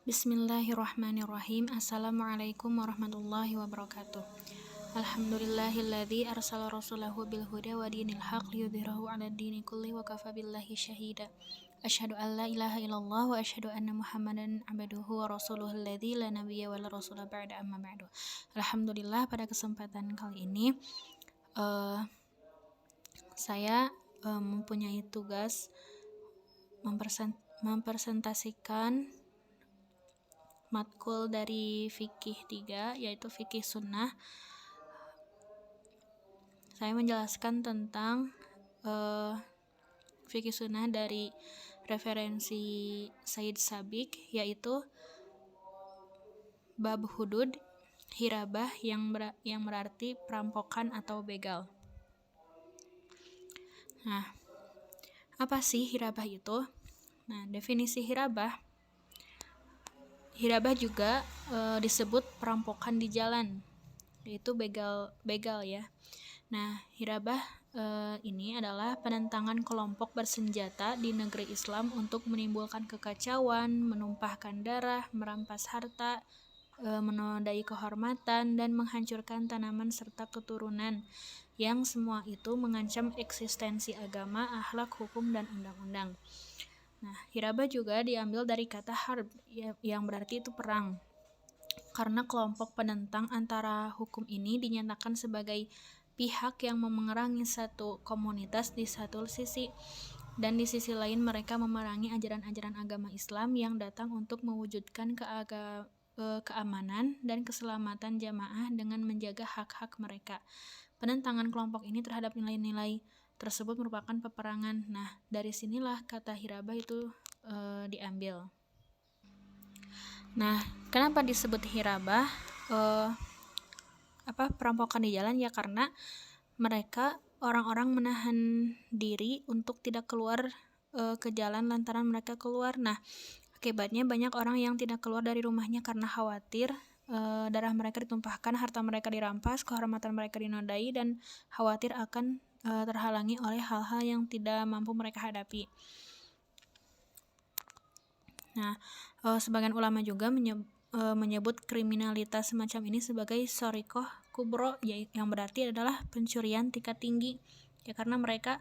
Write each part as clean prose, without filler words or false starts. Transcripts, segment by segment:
Bismillahirrahmanirrahim. Assalamualaikum warahmatullahi wabarakatuh. Alhamdulillahilladzi arsala rasulahu bil huda wa dinil haq liyudhhirahu 'alad dini kulli wa kafa billahi syahida. Asyhadu an la ilaha illallah wa asyhadu anna Muhammadan 'abduhu wa rasuluhul ladzi la nabiyya wa la rasula ba'da amma ba'du. Alhamdulillah, pada kesempatan kali ini saya mempunyai tugas mempresentasikan matkul dari fikih 3, yaitu fikih sunnah. Saya menjelaskan tentang fikih sunnah dari referensi Said Sabiq, yaitu bab hudud, hirabah yang berarti perampokan atau begal. Nah, apa sih hirabah itu? Nah, definisi hirabah juga disebut perampokan di jalan, yaitu begal ya. Nah, hirabah ini adalah penentangan kelompok bersenjata di negeri Islam untuk menimbulkan kekacauan, menumpahkan darah, merampas harta, menodai kehormatan, dan menghancurkan tanaman serta keturunan, yang semua itu mengancam eksistensi agama, akhlak, hukum, dan undang-undang. Nah, hirabah juga diambil dari kata harb, yang berarti itu perang. Karena kelompok penentang antara hukum ini dinyatakan sebagai pihak yang memerangi satu komunitas di satu sisi, dan di sisi lain mereka memerangi ajaran-ajaran agama Islam yang datang untuk mewujudkan keamanan dan keselamatan jamaah dengan menjaga hak-hak mereka. Penentangan kelompok ini terhadap nilai-nilai tersebut merupakan peperangan. Nah, dari sinilah kata hirabah itu diambil. Nah, kenapa disebut hirabah? Perampokan di jalan? Ya karena mereka orang-orang menahan diri untuk tidak keluar ke jalan lantaran mereka keluar. Nah, akibatnya banyak orang yang tidak keluar dari rumahnya karena khawatir darah mereka ditumpahkan, harta mereka dirampas, kehormatan mereka dinodai, dan khawatir akan terhalangi oleh hal-hal yang tidak mampu mereka hadapi. Nah, sebagian ulama juga menyebut kriminalitas semacam ini sebagai sorikoh kubro, yang berarti adalah pencurian tingkat tinggi, ya karena mereka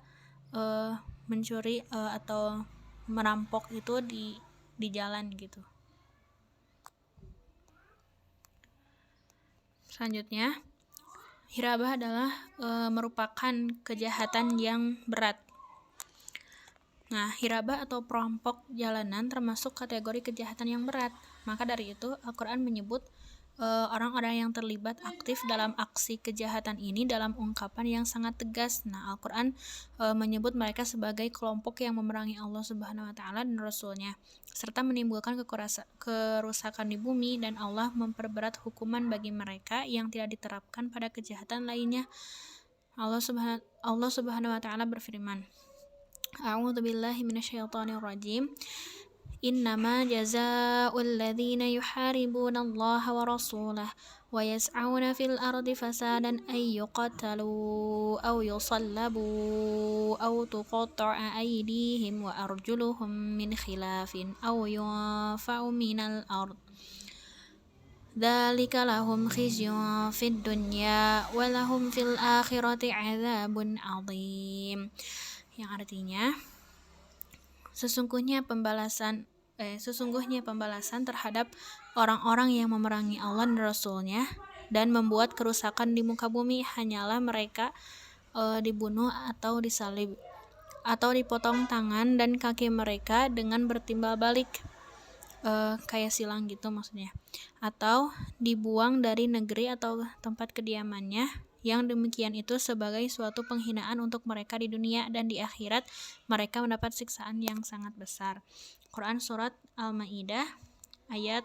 mencuri atau merampok itu di jalan gitu. Selanjutnya, hirabah adalah merupakan kejahatan yang berat. Nah, hirabah atau perampok jalanan termasuk kategori kejahatan yang berat. Maka dari itu, Al-Quran menyebut orang-orang yang terlibat aktif dalam aksi kejahatan ini dalam ungkapan yang sangat tegas. Nah, Al-Quran menyebut mereka sebagai kelompok yang memerangi Allah Subhanahu wa Ta'ala dan Rasul-Nya, serta menimbulkan kerusakan di bumi, dan Allah memperberat hukuman bagi mereka yang tidak diterapkan pada kejahatan lainnya. Allah Subhanahu wa Ta'ala berfirman, A'udzu billahi minasyaitonir rajim. Innama jazaa'ul ladzina yuharibuna Allah wa rasulahu wa yas'auna fil ardi fasadan ay yuqatalu aw yusallabu aw tuqatta'a aydihim wa arjuluhum min khilafin aw yunfa'u minal ard. Dzalika lahum khizyun fid dunya wa lahum fil akhirati 'adzabun 'adzim. Yang artinya, sesungguhnya pembalasan terhadap orang-orang yang memerangi Allah dan Rasul-Nya dan membuat kerusakan di muka bumi hanyalah mereka dibunuh atau disalib atau dipotong tangan dan kaki mereka dengan bertimbal balik, kayak silang gitu maksudnya, atau dibuang dari negeri atau tempat kediamannya. Yang demikian itu sebagai suatu penghinaan untuk mereka di dunia, dan di akhirat mereka mendapat siksaan yang sangat besar. Quran Surat Al-Ma'idah ayat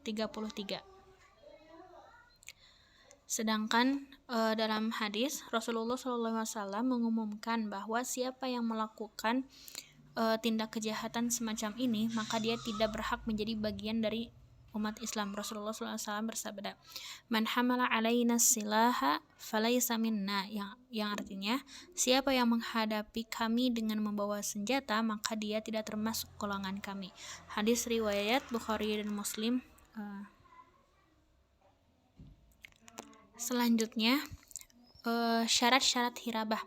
33. Sedangkan dalam hadis Rasulullah SAW mengumumkan bahwa siapa yang melakukan tindak kejahatan semacam ini, maka dia tidak berhak menjadi bagian dari umat Islam. Rasulullah SAW bersabda, "Man hamala alaina silaha falaysa minna," yang artinya, siapa yang menghadapi kami dengan membawa senjata, maka dia tidak termasuk golongan kami. Hadis riwayat Bukhari dan Muslim. Selanjutnya, syarat-syarat hirabah.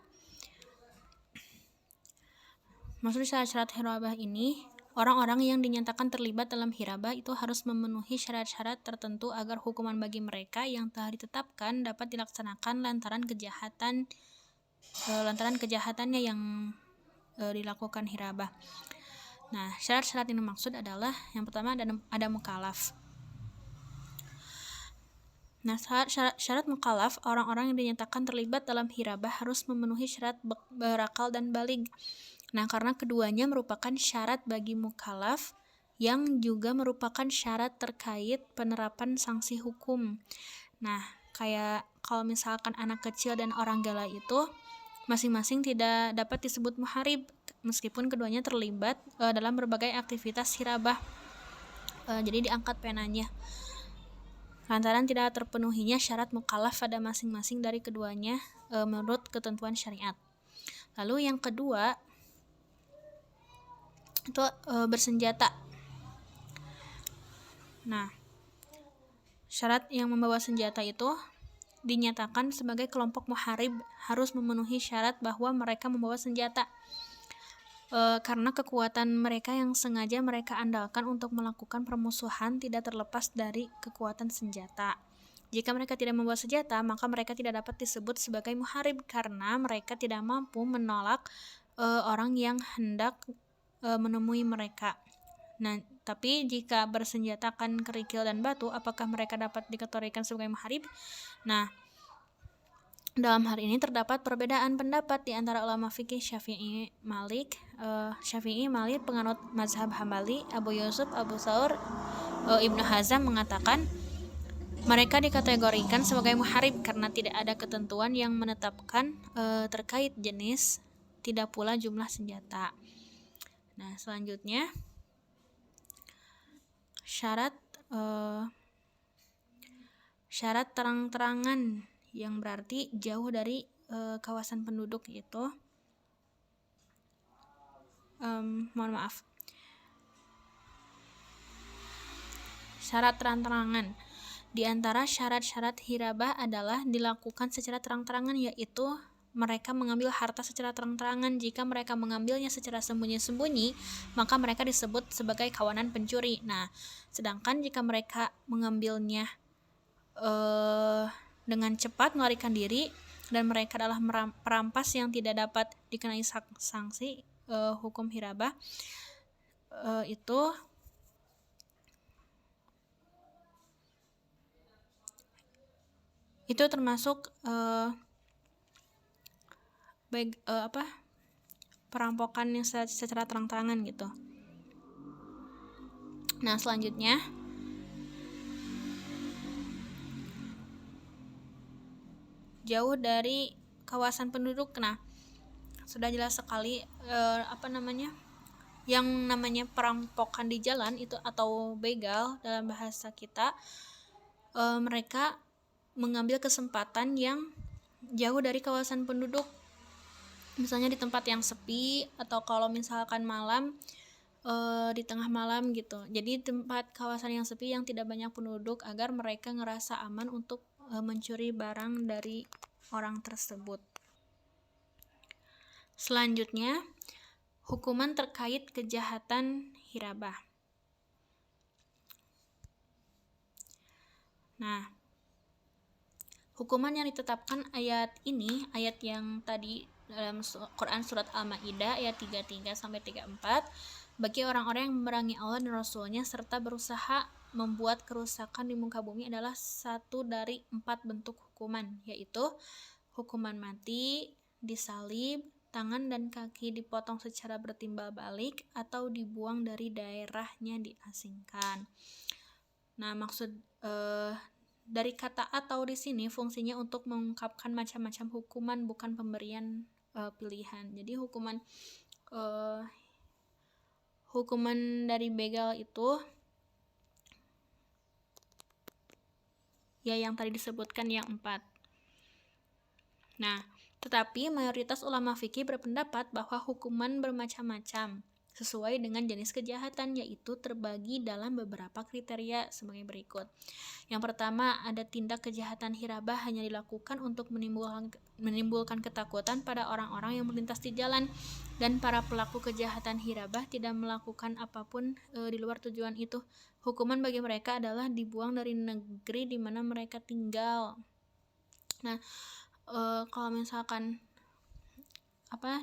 Maksud syarat-syarat hirabah ini, orang-orang yang dinyatakan terlibat dalam hirabah itu harus memenuhi syarat-syarat tertentu agar hukuman bagi mereka yang telah ditetapkan dapat dilaksanakan lantaran kejahatannya yang dilakukan hirabah. Nah, syarat-syarat yang dimaksud adalah yang pertama ada mukallaf. Nah, syarat mukallaf, orang-orang yang dinyatakan terlibat dalam hirabah harus memenuhi syarat berakal dan baligh. Nah, karena keduanya merupakan syarat bagi mukallaf yang juga merupakan syarat terkait penerapan sanksi hukum. Nah, kayak kalau misalkan anak kecil dan orang gila itu masing-masing tidak dapat disebut muharib meskipun keduanya terlibat dalam berbagai aktivitas hirabah. Jadi diangkat penanya. Lantaran tidak terpenuhinya syarat mukallaf pada masing-masing dari keduanya menurut ketentuan syariat. Lalu yang kedua itu bersenjata. Nah, syarat yang membawa senjata itu dinyatakan sebagai kelompok muharib harus memenuhi syarat bahwa mereka membawa senjata. Karena kekuatan mereka yang sengaja mereka andalkan untuk melakukan permusuhan tidak terlepas dari kekuatan senjata. Jika mereka tidak membawa senjata, maka mereka tidak dapat disebut sebagai muharib karena mereka tidak mampu menolak orang yang hendak menemui mereka. Nah, tapi jika bersenjatakan kerikil dan batu, apakah mereka dapat dikategorikan sebagai muharib? Nah, dalam hal ini terdapat perbedaan pendapat di antara ulama fikih Syafi'i, Malik, penganut mazhab Hambali, Abu Yusuf, Abu Tsaur, Ibnu Hazm mengatakan mereka dikategorikan sebagai muharib karena tidak ada ketentuan yang menetapkan terkait jenis, tidak pula jumlah senjata. Nah, selanjutnya syarat terang-terangan yang berarti jauh dari kawasan penduduk itu. Syarat terang-terangan. Di antara syarat-syarat hirabah adalah dilakukan secara terang-terangan, yaitu mereka mengambil harta secara terang-terangan. Jika mereka mengambilnya secara sembunyi-sembunyi, maka mereka disebut sebagai kawanan pencuri. Nah, sedangkan jika mereka mengambilnya dengan cepat melarikan diri dan mereka adalah perampas yang tidak dapat dikenai sanksi hukum hirabah, itu termasuk perampokan yang secara terang-terangan gitu. Nah, selanjutnya jauh dari kawasan penduduk. Nah, sudah jelas sekali yang namanya perampokan di jalan itu atau begal dalam bahasa kita, mereka mengambil kesempatan yang jauh dari kawasan penduduk, misalnya di tempat yang sepi atau kalau misalkan malam di tengah malam gitu. Jadi tempat kawasan yang sepi yang tidak banyak penduduk agar mereka ngerasa aman untuk mencuri barang dari orang tersebut. Selanjutnya, hukuman terkait kejahatan hirabah. Nah, hukuman yang ditetapkan ayat yang tadi dalam Quran surat Al-Maidah ayat 33 sampai 34, bagi orang-orang yang memerangi Allah dan Rasulnya serta berusaha membuat kerusakan di muka bumi adalah satu dari 4 bentuk hukuman, yaitu hukuman mati, disalib, tangan dan kaki dipotong secara bertimbal balik, atau dibuang dari daerahnya, diasingkan. Nah, maksud dari kata atau di sini fungsinya untuk mengungkapkan macam-macam hukuman, bukan pemberian pilihan. Jadi hukuman dari begal itu ya yang tadi disebutkan yang 4. Nah, tetapi mayoritas ulama fikih berpendapat bahwa hukuman bermacam-macam sesuai dengan jenis kejahatan, yaitu terbagi dalam beberapa kriteria sebagai berikut. Yang pertama, ada tindak kejahatan hirabah hanya dilakukan untuk menimbulkan ketakutan pada orang-orang yang melintas di jalan, dan para pelaku kejahatan hirabah tidak melakukan apapun di luar tujuan itu. Hukuman bagi mereka adalah dibuang dari negeri di mana mereka tinggal. Nah, kalau misalkan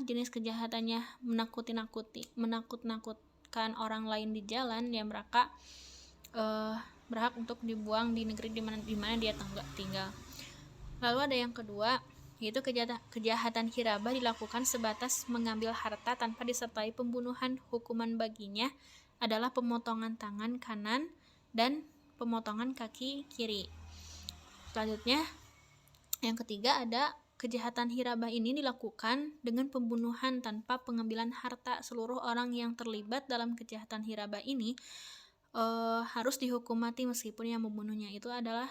jenis kejahatannya menakut-nakutkan orang lain di jalan, ya mereka berhak untuk dibuang di negeri di mana dia tinggal. Lalu ada yang kedua, yaitu kejahatan hirabah dilakukan sebatas mengambil harta tanpa disertai pembunuhan. Hukuman baginya adalah pemotongan tangan kanan dan pemotongan kaki kiri. Selanjutnya, yang ketiga ada kejahatan hirabah ini dilakukan dengan pembunuhan tanpa pengambilan harta. Seluruh orang yang terlibat dalam kejahatan hirabah ini harus dihukum mati meskipun yang membunuhnya itu adalah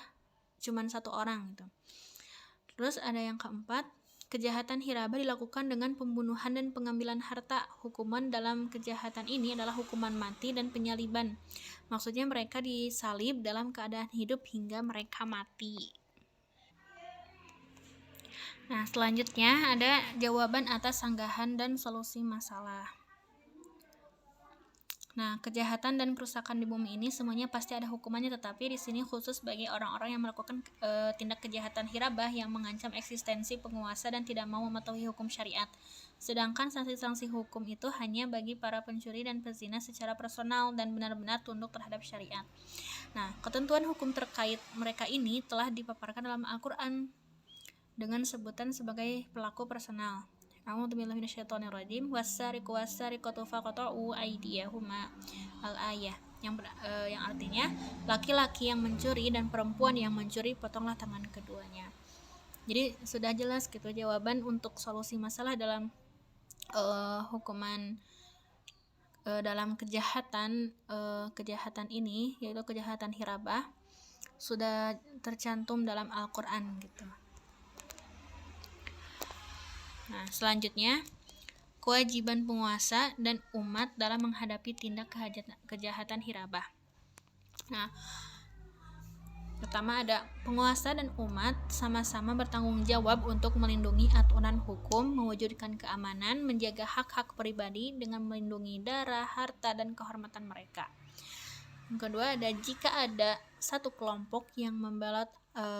cuma 1 orang gitu. Terus ada yang keempat, kejahatan hirabah dilakukan dengan pembunuhan dan pengambilan harta. Hukuman dalam kejahatan ini adalah hukuman mati dan penyaliban. Maksudnya mereka disalib dalam keadaan hidup hingga mereka mati. Nah, selanjutnya ada jawaban atas sanggahan dan solusi masalah. Nah, kejahatan dan kerusakan di bumi ini semuanya pasti ada hukumannya, tetapi di sini khusus bagi orang-orang yang melakukan tindak kejahatan hirabah yang mengancam eksistensi penguasa dan tidak mau mematuhi hukum syariat. Sedangkan sanksi-sanksi hukum itu hanya bagi para pencuri dan pezina secara personal dan benar-benar tunduk terhadap syariat. Nah, ketentuan hukum terkait mereka ini telah dipaparkan dalam Al-Quran dengan sebutan sebagai pelaku personal. A'udzubillahi minasyaitonirrajim. Wassariqu wassariqatu faqta'u aydiyahuma al-ayah. Yang artinya laki-laki yang mencuri dan perempuan yang mencuri, potonglah tangan keduanya. Jadi sudah jelas gitu jawaban untuk solusi masalah dalam hukuman dalam kejahatan ini, yaitu kejahatan hirabah, sudah tercantum dalam Al-Quran gitu. Nah, selanjutnya kewajiban penguasa dan umat dalam menghadapi tindak kejahatan hirabah. Nah, pertama ada penguasa dan umat sama-sama bertanggung jawab untuk melindungi aturan hukum, mewujudkan keamanan, menjaga hak-hak pribadi dengan melindungi darah, harta, dan kehormatan mereka. Yang kedua ada jika ada satu kelompok yang membalot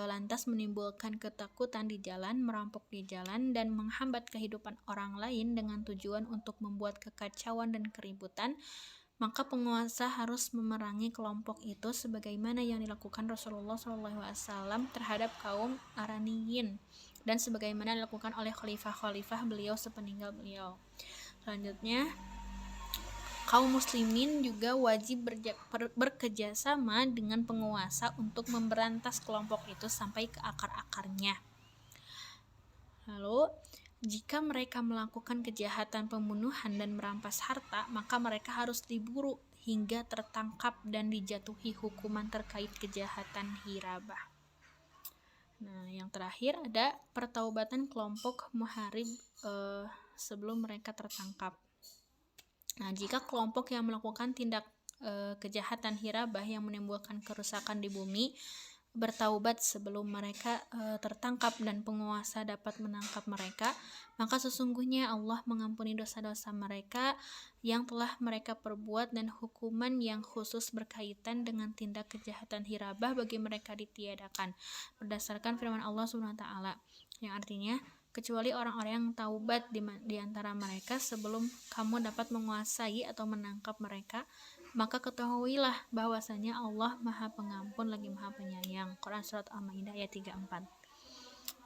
lantas menimbulkan ketakutan di jalan, merampok di jalan, dan menghambat kehidupan orang lain dengan tujuan untuk membuat kekacauan dan keributan, maka penguasa harus memerangi kelompok itu sebagaimana yang dilakukan Rasulullah SAW terhadap kaum Araniyin dan sebagaimana dilakukan oleh khalifah-khalifah beliau sepeninggal beliau. Selanjutnya, kaum muslimin juga wajib bekerjasama dengan penguasa untuk memberantas kelompok itu sampai ke akar-akarnya. Lalu, jika mereka melakukan kejahatan pembunuhan dan merampas harta, maka mereka harus diburu hingga tertangkap dan dijatuhi hukuman terkait kejahatan hirabah. Nah, yang terakhir ada pertaubatan kelompok muharib sebelum mereka tertangkap. Nah, jika kelompok yang melakukan tindak kejahatan hirabah yang menimbulkan kerusakan di bumi bertaubat sebelum mereka tertangkap dan penguasa dapat menangkap mereka, maka sesungguhnya Allah mengampuni dosa-dosa mereka yang telah mereka perbuat, dan hukuman yang khusus berkaitan dengan tindak kejahatan hirabah bagi mereka ditiadakan berdasarkan firman Allah SWT, yang artinya kecuali orang-orang yang taubat di antara mereka sebelum kamu dapat menguasai atau menangkap mereka, maka ketahuilah bahwasanya Allah Maha Pengampun lagi Maha Penyayang. Quran Surat Al-Maidah ayat 34.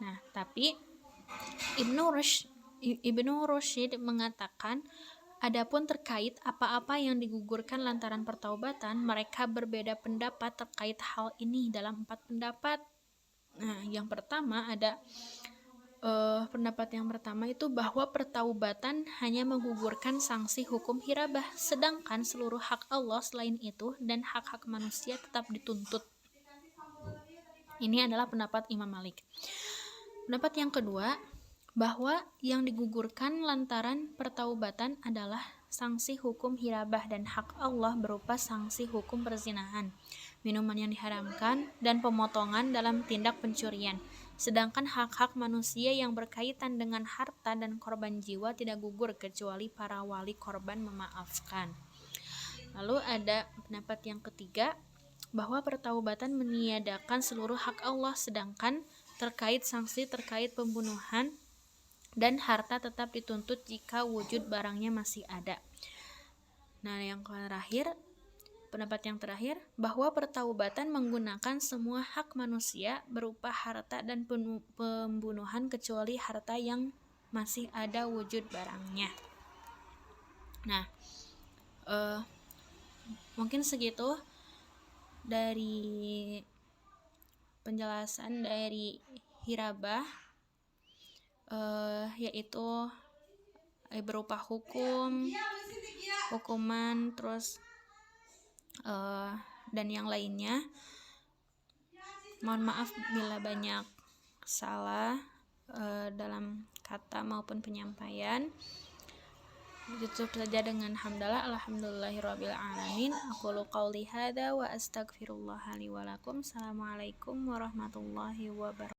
Nah, tapi Ibnu Rushd mengatakan, adapun terkait apa-apa yang digugurkan lantaran pertaubatan, mereka berbeda pendapat terkait hal ini dalam 4 pendapat. Nah, yang pertama ada pendapat yang pertama itu bahwa pertaubatan hanya menggugurkan sanksi hukum hirabah, sedangkan seluruh hak Allah selain itu dan hak-hak manusia tetap dituntut. Ini adalah pendapat Imam Malik. Pendapat yang kedua, bahwa yang digugurkan lantaran pertaubatan adalah sanksi hukum hirabah dan hak Allah berupa sanksi hukum perzinahan, minuman yang diharamkan, dan pemotongan dalam tindak pencurian. Sedangkan hak-hak manusia yang berkaitan dengan harta dan korban jiwa tidak gugur kecuali para wali korban memaafkan. Lalu ada pendapat yang ketiga, bahwa pertaubatan meniadakan seluruh hak Allah, sedangkan terkait sanksi terkait pembunuhan dan harta tetap dituntut jika wujud barangnya masih ada. Nah, yang terakhir, pendapat yang terakhir, bahwa pertaubatan menggunakan semua hak manusia berupa harta dan pembunuhan kecuali harta yang masih ada wujud barangnya. Nah, mungkin segitu dari penjelasan dari hirabah, yaitu berupa hukuman, terus dan yang lainnya. Mohon maaf bila banyak salah dalam kata maupun penyampaian. Ditutup saja dengan hamdalah, alhamdulillahirabbil alamin. Aqulu qauli hadza wa astaghfirullah li wa lakum. Assalamualaikum warahmatullahi wabarakatuh.